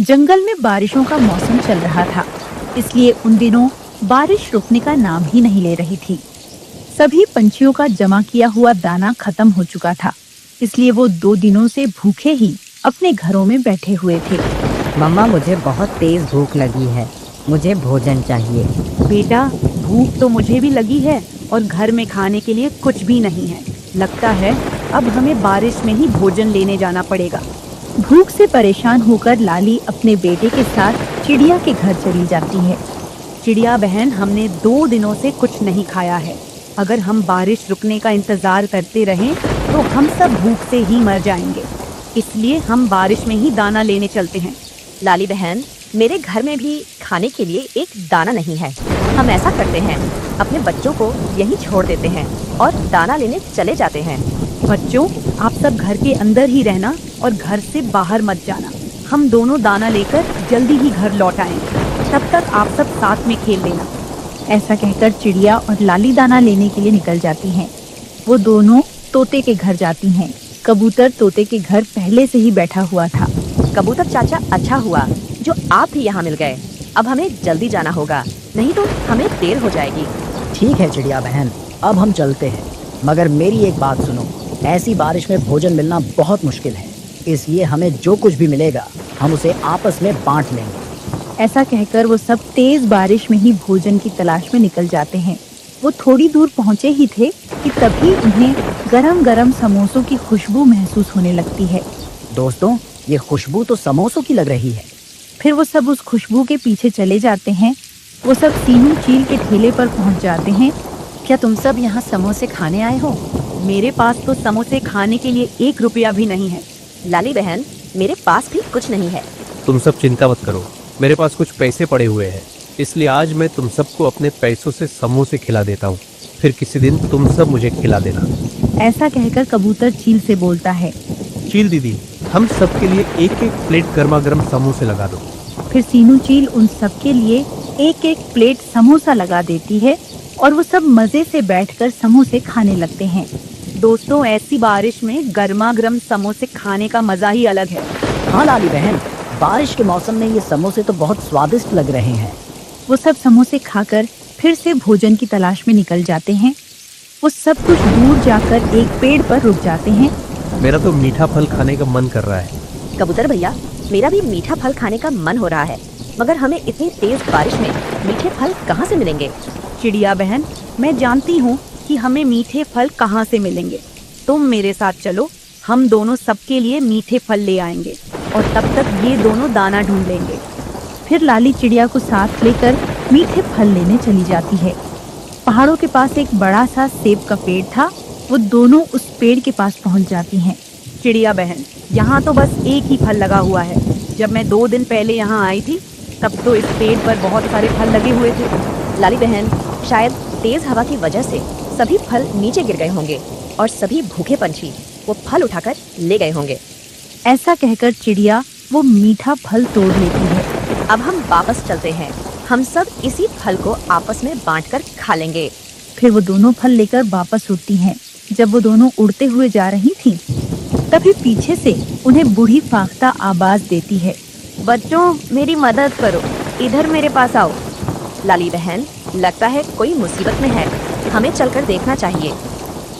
जंगल में बारिशों का मौसम चल रहा था, इसलिए उन दिनों बारिश रुकने का नाम ही नहीं ले रही थी। सभी पंछियों का जमा किया हुआ दाना खत्म हो चुका था, इसलिए वो 2 दिनों से भूखे ही अपने घरों में बैठे हुए थे। मम्मा, मुझे बहुत तेज भूख लगी है, मुझे भोजन चाहिए। बेटा, भूख तो मुझे भी लगी है और घर में खाने के लिए कुछ भी नहीं है। लगता है अब हमें बारिश में ही भोजन लेने जाना पड़ेगा। भूख से परेशान होकर लाली अपने बेटे के साथ चिड़िया के घर चली जाती है। चिड़िया बहन, हमने 2 दिनों से कुछ नहीं खाया है। अगर हम बारिश रुकने का इंतजार करते रहें तो हम सब भूख से ही मर जाएंगे, इसलिए हम बारिश में ही दाना लेने चलते हैं। लाली बहन, मेरे घर में भी खाने के लिए एक दाना नहीं है। हम ऐसा करते हैं, अपने बच्चों को यहीं छोड़ देते हैं और दाना लेने चले जाते हैं। बच्चों, आप सब घर के अंदर ही रहना और घर से बाहर मत जाना। हम दोनों दाना लेकर जल्दी ही घर लौट आएंगे, तब तक आप सब साथ में खेल लेना। ऐसा कहकर चिड़िया और लाली दाना लेने के लिए निकल जाती हैं। वो दोनों तोते के घर जाती हैं। कबूतर तोते के घर पहले से ही बैठा हुआ था। कबूतर चाचा, अच्छा हुआ जो आप भी यहाँ मिल गए। अब हमें जल्दी जाना होगा, नहीं तो हमें देर हो जाएगी। ठीक है चिड़िया बहन, अब हम चलते हैं, मगर मेरी एक बात सुनो। ऐसी बारिश में भोजन मिलना बहुत मुश्किल है, इसलिए हमें जो कुछ भी मिलेगा हम उसे आपस में बांट लेंगे। ऐसा कहकर वो सब तेज बारिश में ही भोजन की तलाश में निकल जाते हैं। वो थोड़ी दूर पहुंचे ही थे कि तभी उन्हें गरम गरम समोसों की खुशबू महसूस होने लगती है। दोस्तों, ये खुशबू तो समोसों की लग रही है। फिर वो सब उस खुशबू के पीछे चले जाते हैं। वो सब सीनू चील के ठेले पर पहुंच जाते हैं। क्या तुम सब यहाँ समोसे खाने आए हो? मेरे पास तो समोसे खाने के लिए 1 रुपया भी नहीं है। लाली बहन, मेरे पास भी कुछ नहीं है। तुम सब चिंता मत करो, मेरे पास कुछ पैसे पड़े हुए हैं, इसलिए आज मैं तुम सबको अपने पैसों से समोसे खिला देता हूँ। फिर किसी दिन तुम सब मुझे खिला देना। ऐसा कहकर कबूतर चील से बोलता है। चील दीदी, हम सबके लिए 1-1 प्लेट गर्मा गर्म समोसे लगा दो। फिर सीनू चील उन सबके लिए 1-1 प्लेट समोसा लगा देती है और वो सब मजे से बैठकर समोसे खाने लगते हैं। दोस्तों, ऐसी बारिश में गर्मा गर्म समोसे खाने का मजा ही अलग है। हाँ लाली बहन, बारिश के मौसम में ये समोसे तो बहुत स्वादिष्ट लग रहे हैं। वो सब समोसे खाकर फिर से भोजन की तलाश में निकल जाते हैं। वो सब कुछ दूर जाकर एक पेड़ पर रुक जाते हैं। मेरा तो मीठा फल खाने का मन कर रहा है। कबूतर भैया, मेरा भी मीठा फल खाने का मन हो रहा है, मगर हमें इतनी तेज बारिश में मीठे फल कहाँ से मिलेंगे? चिड़िया बहन, मैं जानती हूँ कि हमें मीठे फल कहाँ से मिलेंगे। तुम मेरे साथ चलो, हम दोनों सबके लिए मीठे फल ले आएंगे और तब तक ये दोनों दाना ढूंढ लेंगे। फिर लाली चिड़िया को साथ लेकर मीठे फल लेने चली जाती है। पहाड़ों के पास एक बड़ा सा सेब का पेड़ था। वो दोनों उस पेड़ के पास पहुंच जाती हैं। चिड़िया बहन, यहाँ तो बस एक ही फल लगा हुआ है। जब मैं 2 दिन पहले यहाँ आई थी तब तो इस पेड़ पर बहुत सारे फल लगे हुए थे। लाली बहन, शायद तेज हवा की वजह से सभी फल नीचे गिर गए होंगे और सभी भूखे पंछी वो फल उठाकर ले गए होंगे। ऐसा कहकर चिड़िया वो मीठा फल तोड़ लेती है। अब हम वापस चलते हैं, हम सब इसी फल को आपस में बांटकर खा लेंगे। फिर वो दोनों फल लेकर वापस उड़ती हैं। जब वो दोनों उड़ते हुए जा रही थीं, तभी पीछे से उन्हें बूढ़ी फाख्ता आवाज देती है। बच्चों, मेरी मदद करो, इधर मेरे पास आओ। लाली बहन, लगता है कोई मुसीबत में है, हमें चलकर देखना चाहिए।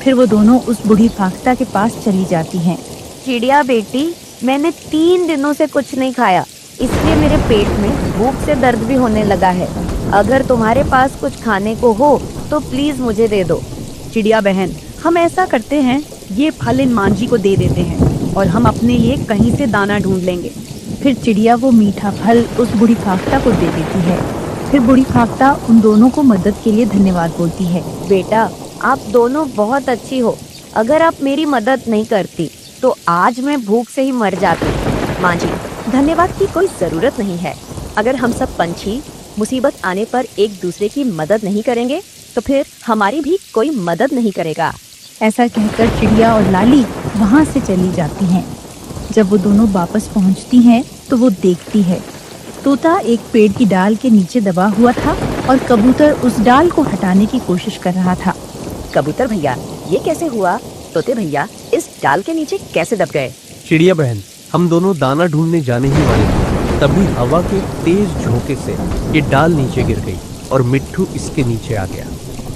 फिर वो दोनों उस बूढ़ी फाख्ता के पास चली जाती हैं। चिड़िया बेटी, मैंने 3 दिनों से कुछ नहीं खाया, इसलिए मेरे पेट में भूख से दर्द भी होने लगा है। अगर तुम्हारे पास कुछ खाने को हो तो प्लीज मुझे दे दो। चिड़िया बहन, हम ऐसा करते हैं, ये फल इन मांझी को दे देते हैं और हम अपने लिए कहीं से दाना ढूंढ लेंगे। फिर चिड़िया वो मीठा फल उस बूढ़ी फाख्ता को दे देती है। फिर बूढ़ी फाख्ता उन दोनों को मदद के लिए धन्यवाद बोलती है। बेटा, आप दोनों बहुत अच्छी हो। अगर आप मेरी मदद नहीं करती तो आज मैं भूख से ही मर जाती। मांझी, धन्यवाद की कोई जरूरत नहीं है। अगर हम सब पंछी मुसीबत आने पर एक दूसरे की मदद नहीं करेंगे तो फिर हमारी भी कोई मदद नहीं करेगा। ऐसा कहकर चिड़िया और लाली वहाँ से चली जाती हैं। जब वो दोनों वापस पहुँचती हैं तो वो देखती है तोता एक पेड़ की डाल के नीचे दबा हुआ था और कबूतर उस डाल को हटाने की कोशिश कर रहा था। कबूतर भैया, ये कैसे हुआ? तोते भैया इस डाल के नीचे कैसे दब गए? चिड़िया बहन, हम दोनों दाना ढूंढने जाने ही वाले थे, तभी हवा के तेज झोंके से ये डाल नीचे गिर गई और मिट्ठू इसके नीचे आ गया।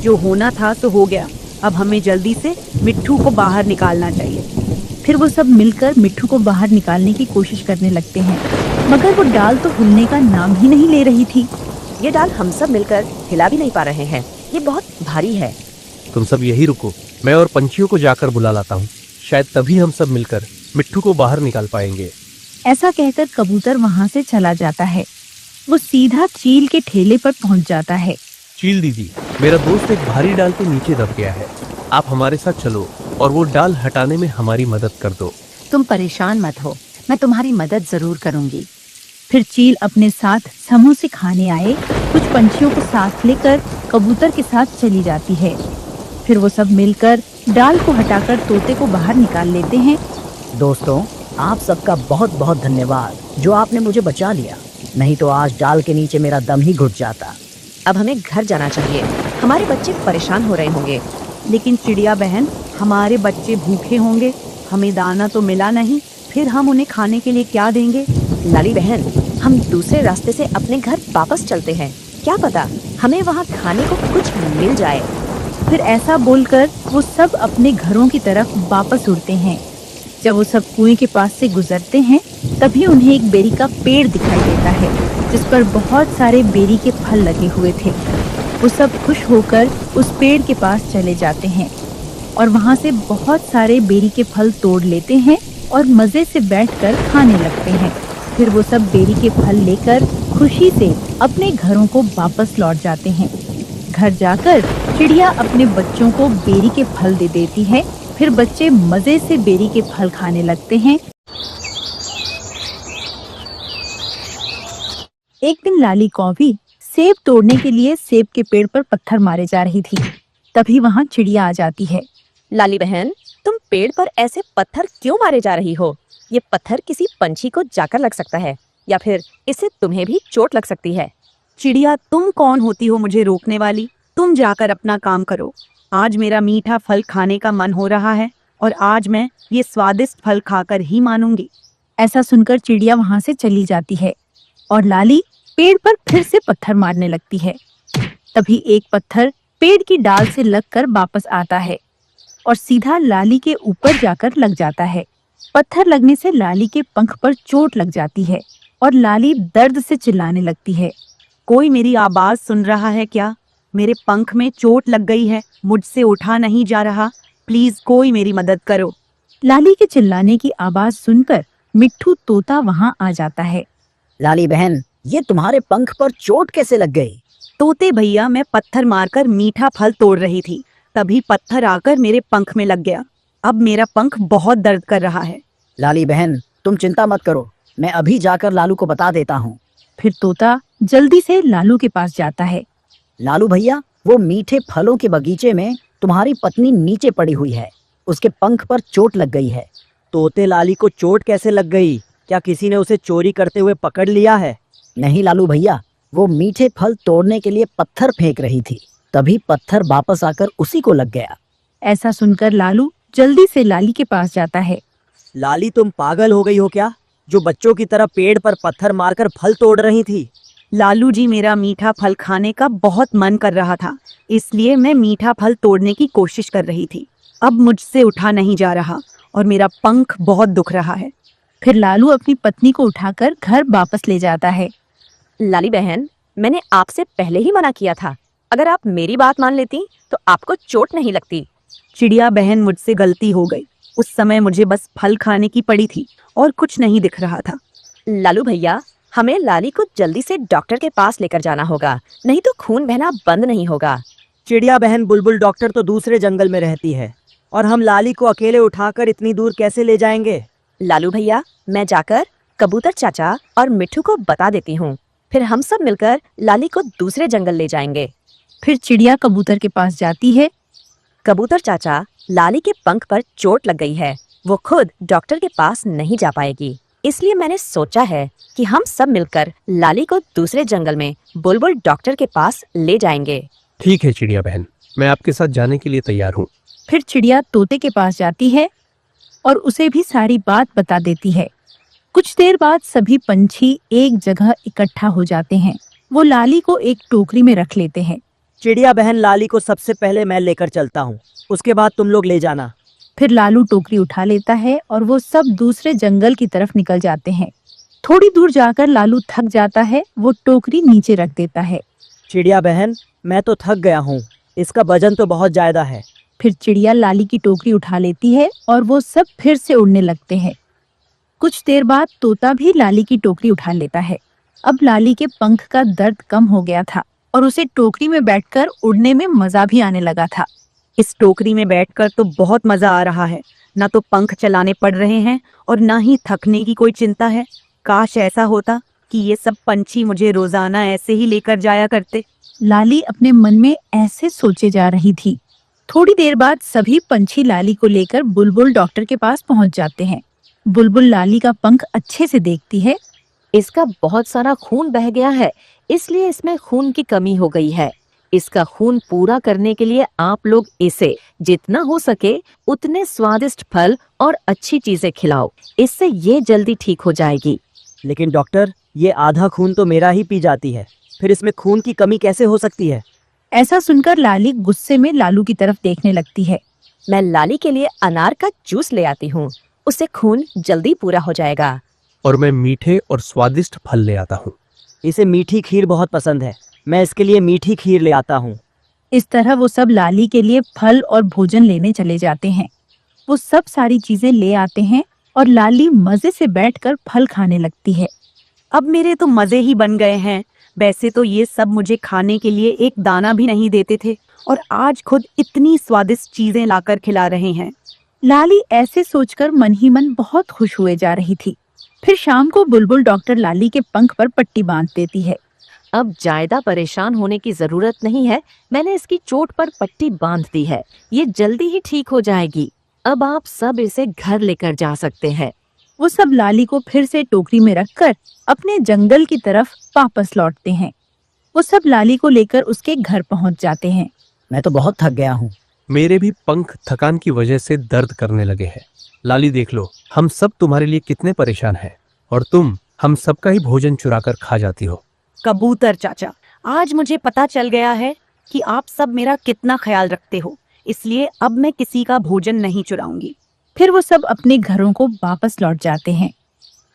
जो होना था सो हो गया। अब हमें जल्दी से मिट्ठू को बाहर निकालना चाहिए। फिर वो सब मिलकर मिट्ठू को बाहर निकालने की कोशिश करने लगते हैं, मगर वो डाल तो हिलने का नाम ही नहीं ले रही थी। ये डाल हम सब मिलकर हिला भी नहीं पा रहे हैं, ये बहुत भारी है। तुम सब यही रुको, मैं और पंछियों को जाकर बुला लाता हूँ। शायद तभी हम सब मिलकर मिट्ठू को बाहर निकाल पाएंगे। ऐसा कहकर कबूतर वहाँ से चला जाता है। वो सीधा चील के ठेले पर पहुँच जाता है। चील दीदी, मेरा दोस्त एक भारी डाल के नीचे दब गया है। आप हमारे साथ चलो और वो डाल हटाने में हमारी मदद कर दो। तुम परेशान मत हो, मैं तुम्हारी मदद जरूर करूंगी। फिर चील अपने साथ समोसे खाने आए कुछ पंछियों को साथ लेकर कबूतर के साथ चली जाती है। फिर वो सब मिलकर डाल को हटाकर तोते को बाहर निकाल लेते हैं। दोस्तों, आप सबका बहुत बहुत धन्यवाद जो आपने मुझे बचा लिया, नहीं तो आज डाल के नीचे मेरा दम ही घुट जाता। अब हमें घर जाना चाहिए, हमारे बच्चे परेशान हो रहे होंगे। लेकिन चिड़िया बहन, हमारे बच्चे भूखे होंगे, हमें दाना तो मिला नहीं, फिर हम उन्हें खाने के लिए क्या देंगे? लाली बहन, हम दूसरे रास्ते से अपने घर वापस चलते हैं, क्या पता हमें वहाँ खाने को कुछ मिल जाए। फिर ऐसा बोलकर वो सब अपने घरों की तरफ वापस उड़ते हैं। जब वो सब कुएं के पास से गुजरते हैं, तभी उन्हें एक बेरी का पेड़ दिखाई देता है जिस पर बहुत सारे बेरी के फल लगे हुए थे। वो सब खुश होकर उस पेड़ के पास चले जाते हैं और वहाँ से बहुत सारे बेरी के फल तोड़ लेते हैं और मजे से बैठकर खाने लगते हैं। फिर वो सब बेरी के फल लेकर खुशी से अपने घरों को वापस लौट जाते हैं। घर जाकर चिड़िया अपने बच्चों को बेरी के फल दे देती है। फिर बच्चे मजे से बेरी के फल खाने लगते हैं। एक दिन लाली कौवी सेब तोड़ने के लिए सेब के पेड़ पर पत्थर मारे जा रही थी। तभी वहाँ चिड़िया आ जाती है। लाली बहन, तुम पेड़ पर ऐसे पत्थर क्यों मारे जा रही हो? ये पत्थर किसी पंछी को जाकर लग सकता है या फिर इससे तुम्हें भी चोट लग सकती है। चिड़िया, तुम कौन होती हो मुझे रोकने वाली? तुम जाकर अपना काम करो। आज मेरा मीठा फल खाने का मन हो रहा है और आज मैं ये स्वादिष्ट फल खाकर ही मानूंगी। ऐसा सुनकर चिड़िया वहाँ से चली जाती है और लाली पेड़ पर फिर से पत्थर मारने लगती है। तभी एक पत्थर पेड़ की डाल से लगकर वापस आता है और सीधा लाली के ऊपर जाकर लग जाता है। पत्थर लगने से लाली के पंख पर चोट लग जाती है और लाली दर्द से चिल्लाने लगती है। कोई मेरी आवाज सुन रहा है क्या? मेरे पंख में चोट लग गई है, मुझसे उठा नहीं जा रहा, प्लीज कोई मेरी मदद करो। लाली के चिल्लाने की आवाज सुनकर मिट्ठू तोता वहाँ आ जाता है। लाली बहन, ये तुम्हारे पंख पर चोट कैसे लग गई? तोते भैया, मैं पत्थर मारकर मीठा फल तोड़ रही थी, तभी पत्थर आकर मेरे पंख में लग गया। अब मेरा पंख बहुत दर्द कर रहा है। लाली बहन, तुम चिंता मत करो, मैं अभी जाकर लालू को बता देता हूँ। फिर तोता जल्दी से लालू के पास जाता है। लालू भैया, वो मीठे फलों के बगीचे में तुम्हारी पत्नी नीचे पड़ी हुई है, उसके पंख पर चोट लग गई है। तोते लाली को चोट कैसे लग गई? क्या किसी ने उसे चोरी करते हुए पकड़ लिया है? नहीं लालू भैया, वो मीठे फल तोड़ने के लिए पत्थर फेंक रही थी, तभी पत्थर वापस आकर उसी को लग गया। ऐसा सुनकर लालू जल्दी से लाली के पास जाता है। लाली, तुम पागल हो गई हो क्या, जो बच्चों की तरह पेड़ पर पत्थर मारकर फल तोड़ रही थी? लालू जी, मेरा मीठा फल खाने का बहुत मन कर रहा था, इसलिए मैं मीठा फल तोड़ने की कोशिश कर रही थी। अब मुझसे उठा नहीं जा रहा और मेरा पंख बहुत दुख रहा है। फिर लालू अपनी पत्नी को उठाकर घर वापस ले जाता है। लाली बहन, मैंने आपसे पहले ही मना किया था, अगर आप मेरी बात मान लेती तो आपको चोट नहीं लगती। चिड़िया बहन, मुझसे गलती हो गई। उस समय मुझे बस फल खाने की पड़ी थी और कुछ नहीं दिख रहा था। लालू भैया, हमें लाली को जल्दी से डॉक्टर के पास लेकर जाना होगा, नहीं तो खून बहना बंद नहीं होगा। चिड़िया बहन, बुलबुल डॉक्टर तो दूसरे जंगल में रहती है और हम लाली को अकेले उठाकर इतनी दूर कैसे ले जाएंगे? लालू भैया, मैं जाकर कबूतर चाचा और मिट्ठू को बता देती हूँ, फिर हम सब मिलकर लाली को दूसरे जंगल ले जाएंगे। फिर चिड़िया कबूतर के पास जाती है। कबूतर चाचा, लाली के पंख पर चोट लग गई है, वो खुद डॉक्टर के पास नहीं जा पाएगी, इसलिए मैंने सोचा है कि हम सब मिलकर लाली को दूसरे जंगल में बुलबुल डॉक्टर के पास ले जाएंगे। ठीक है चिड़िया बहन, मैं आपके साथ जाने के लिए तैयार हूँ। फिर चिड़िया तोते के पास जाती है और उसे भी सारी बात बता देती है। कुछ देर बाद सभी पंछी एक जगह इकट्ठा हो जाते हैं। वो लाली को एक टोकरी में रख लेते हैं। चिड़िया बहन, लाली को सबसे पहले मैं लेकर चलता हूँ, उसके बाद तुम लोग ले जाना। फिर लालू टोकरी उठा लेता है और वो सब दूसरे जंगल की तरफ निकल जाते हैं। थोड़ी दूर जाकर लालू थक जाता है, वो टोकरी नीचे रख देता है। चिड़िया बहन, मैं तो थक गया हूँ, इसका वजन तो बहुत ज्यादा है। फिर चिड़िया लाली की टोकरी उठा लेती है और वो सब फिर से उड़ने लगते हैं। कुछ देर बाद तोता भी लाली की टोकरी उठा लेता है। अब लाली के पंख का दर्द कम हो गया था और उसे टोकरी में बैठकर उड़ने में मजा भी आने लगा था। इस टोकरी में बैठकर तो बहुत मजा आ रहा है। ना तो पंख चलाने पड़ रहे हैं और ना ही थकने की कोई चिंता है। काश ऐसा होता कि ये सब पंछी मुझे रोजाना ऐसे ही लेकर जाया करते। लाली अपने मन में ऐसे सोचे जा रही थी। थोड़ी देर बाद सभी पंछी लाली को लेकर बुलबुल डॉक्टर के पास पहुंच जाते हैं। बुलबुल लाली का पंख अच्छे से देखती है। इसका बहुत सारा खून बह गया है, इसलिए इसमें खून की कमी हो गई है। इसका खून पूरा करने के लिए आप लोग इसे जितना हो सके उतने स्वादिष्ट फल और अच्छी चीजें खिलाओ। इससे ये जल्दी ठीक हो जाएगी। लेकिन डॉक्टर, ये आधा खून तो मेरा ही पी जाती है, फिर इसमें खून की कमी कैसे हो सकती है? ऐसा सुनकर लाली गुस्से में लालू की तरफ देखने लगती है। मैं लाली के लिए अनार का जूस ले आती हूँ, उससे खून जल्दी पूरा हो जाएगा। और मैं मीठे और स्वादिष्ट फल ले आता हूँ। इसे मीठी खीर बहुत पसंद है, मैं इसके लिए मीठी खीर ले आता हूँ। इस तरह वो सब लाली के लिए फल और भोजन लेने चले जाते हैं। वो सब सारी चीजें ले आते हैं और लाली मजे से बैठकर फल खाने लगती है। अब मेरे तो मजे ही बन गए हैं। वैसे तो ये सब मुझे खाने के लिए एक दाना भी नहीं देते थे और आज खुद इतनी स्वादिष्ट चीजें लाकर खिला रहे हैं। लाली ऐसे सोचकर मन ही मन बहुत खुश हुए जा रही थी। फिर शाम को बुलबुल डॉक्टर लाली के पंख पर पट्टी बांध देती है। अब ज्यादा परेशान होने की जरूरत नहीं है, मैंने इसकी चोट पर पट्टी बांध दी है, ये जल्दी ही ठीक हो जाएगी। अब आप सब इसे घर लेकर जा सकते हैं। वो सब लाली को फिर से टोकरी में रखकर अपने जंगल की तरफ वापस लौटते हैं। वो सब लाली को लेकर उसके घर पहुंच जाते हैं। मैं तो बहुत थक गया हूँ। मेरे भी पंख थकान की वजह से दर्द करने लगे हैं। लाली देख लो, हम सब तुम्हारे लिए कितने परेशान हैं और तुम हम सबका ही भोजन चुरा कर खा जाती हो। कबूतर चाचा, आज मुझे पता चल गया है कि आप सब मेरा कितना ख्याल रखते हो, इसलिए अब मैं किसी का भोजन नहीं चुराऊंगी। फिर वो सब अपने घरों को वापस लौट जाते हैं।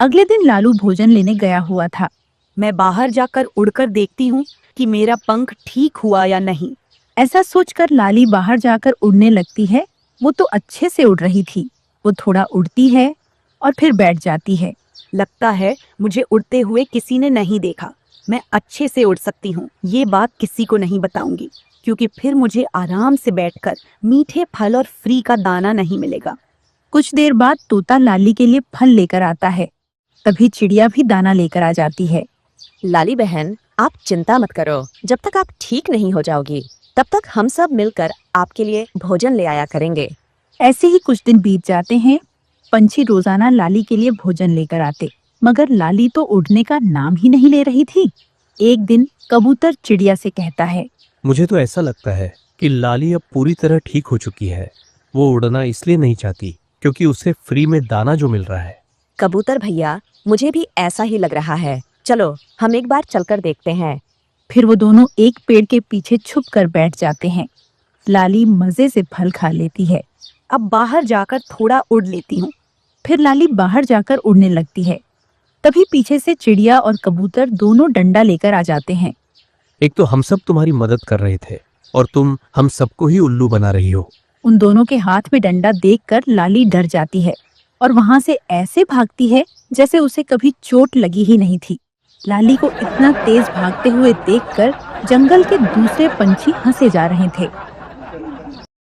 अगले दिन लालू भोजन लेने गया हुआ था। मैं बाहर जाकर उड़कर देखती हूँ कि मेरा पंख ठीक हुआ या नहीं। ऐसा सोचकर लाली बाहर जाकर उड़ने लगती है। वो तो अच्छे से उड़ रही थी। वो थोड़ा उड़ती है और फिर बैठ जाती है। लगता है मुझे उड़ते हुए किसी ने नहीं देखा। मैं अच्छे से उड़ सकती हूँ, ये बात किसी को नहीं बताऊंगी, क्योंकि फिर मुझे आराम से बैठकर मीठे फल और फ्री का दाना नहीं मिलेगा। कुछ देर बाद तोता लाली के लिए फल लेकर आता है। तभी चिड़िया भी दाना लेकर आ जाती है। लाली बहन, आप चिंता मत करो, जब तक आप ठीक नहीं हो जाओगी तब तक हम सब मिलकर आपके लिए भोजन ले आया करेंगे। ऐसे ही कुछ दिन बीत जाते हैं। पंछी रोजाना लाली के लिए भोजन लेकर आते, मगर लाली तो उड़ने का नाम ही नहीं ले रही थी। एक दिन कबूतर चिड़िया से कहता है, मुझे तो ऐसा लगता है कि लाली अब पूरी तरह ठीक हो चुकी है। वो उड़ना इसलिए नहीं चाहती क्योंकि उसे फ्री में दाना जो मिल रहा है। कबूतर भैया, मुझे भी ऐसा ही लग रहा है, चलो हम एक बार चलकर देखते हैं। फिर वो दोनों एक पेड़ के पीछे छुप कर बैठ जाते हैं। लाली मजे से फल खा लेती है। अब बाहर जाकर थोड़ा उड़ लेती हूँ। फिर लाली बाहर जाकर उड़ने लगती है। तभी पीछे से चिड़िया और कबूतर दोनों डंडा लेकर आ जाते हैं। एक तो हम सब तुम्हारी मदद कर रहे थे और तुम हम सबको ही उल्लू बना रही हो। उन दोनों के हाथ में डंडा देखकर लाली डर जाती है और वहां से ऐसे भागती है जैसे उसे कभी चोट लगी ही नहीं थी। लाली को इतना तेज भागते हुए देखकर जंगल के दूसरे पंछी हंसे जा रहे थे।